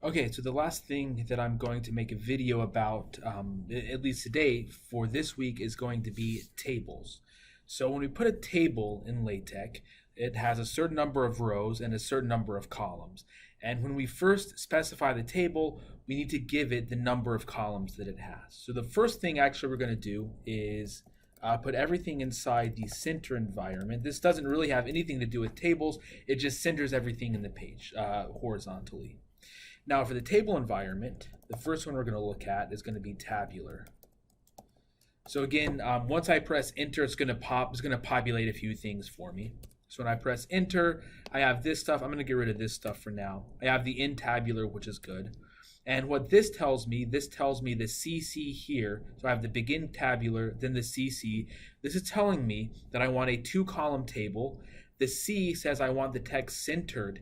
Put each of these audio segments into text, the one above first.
Okay, so the last thing that I'm going to make a video about, at least today for this week, is going to be tables. So when we put a table in LaTeX, it has a certain number of rows and a certain number of columns. And when we first specify the table, we need to give it the number of columns that it has. So the first thing actually we're going to do is put everything inside the center environment. This doesn't really have anything to do with tables. It just centers everything in the page horizontally. Now for the table environment, the first one we're going to look at is going to be tabular. So again, once I press enter, it's going to populate a few things for me. So when I press enter, I have this stuff. I'm going to get rid of this stuff for now. I have the in tabular, which is good. And what this tells me the CC here. So I have the begin tabular, then the CC. This is telling me that I want a 2-column table. The C says I want the text centered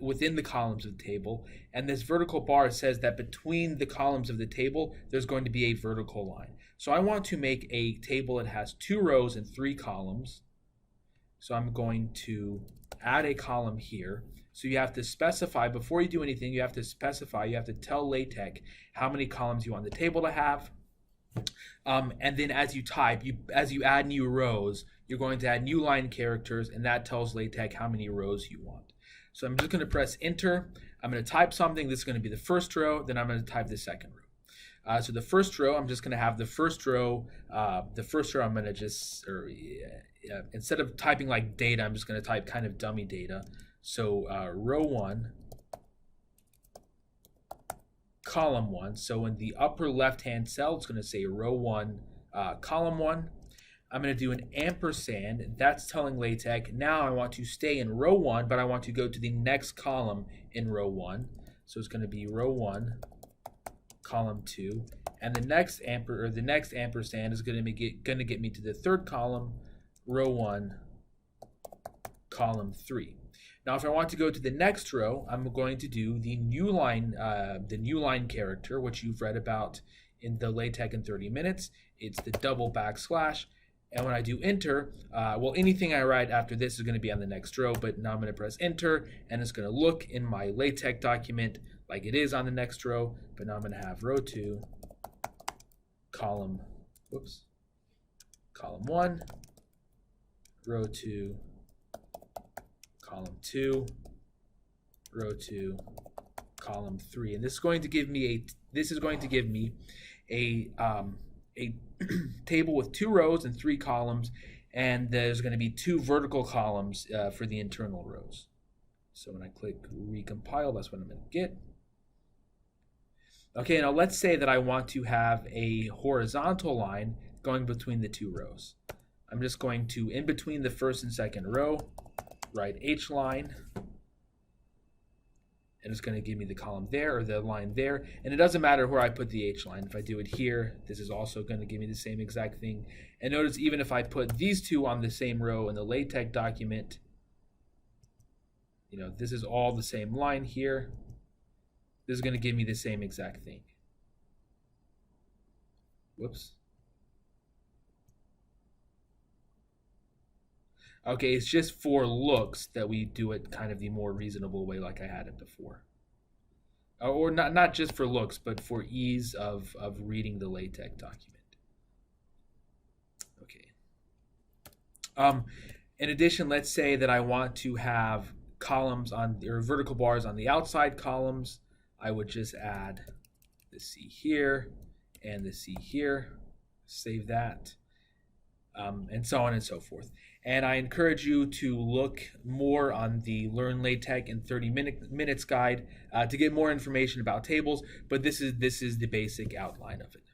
within the columns of the table, and this vertical bar says that between the columns of the table there's going to be a vertical line. So I want to make a table that has 2 rows and 3 columns. So I'm going to add a column here. So you have to specify, before you do anything, you have to tell LaTeX how many columns you want the table to have. And then as you type, as you add new rows, you're going to add new line characters, and that tells LaTeX how many rows you want. So I'm just going to press enter. I'm going to type something. This is going to be the first row. Then I'm going to type the second row. So the first row, I'm just going to have the first row. I'm going to just, instead of typing like data, I'm just going to type kind of dummy data. So row 1, column 1. So in the upper left-hand cell, it's going to say row 1, column 1. I'm going to do an ampersand. That's telling LaTeX, now I want to stay in row 1, but I want to go to the next column in row 1. So it's going to be row 1, column 2. And the next ampersand is going to get me to the third column, row 1, column 3. Now, if I want to go to the next row, I'm going to do the new line character, which you've read about in the LaTeX in 30 minutes. It's the double backslash. And when I do enter, well, anything I write after this is going to be on the next row, but now I'm going to press enter, and it's going to look in my LaTeX document like it is on the next row, but now I'm going to have row 2, column 1, row 2, column 2, row 2, column 3. And this is going to give me a table with 2 rows and 3 columns, and there's going to be 2 vertical columns for the internal rows. So when I click recompile, that's what I'm going to get. Okay, now let's say that I want to have a horizontal line going between the 2 rows. I'm just going to, in between the first and second row, write H line, and it's going to give me the column there, or the line there. And it doesn't matter where I put the H line. If I do it here, this is also going to give me the same exact thing. And notice, even if I put these 2 on the same row in the LaTeX document, this is all the same line here. This is going to give me the same exact thing. Whoops. Okay, it's just for looks that we do it kind of the more reasonable way like I had it before. Or not just for looks, but for ease of reading the LaTeX document. Okay. In addition, let's say that I want to have columns or vertical bars on the outside columns. I would just add the C here and the C here. Save that. And so on and so forth. And I encourage you to look more on the Learn LaTeX in 30 minutes guide to get more information about tables, but this is the basic outline of it.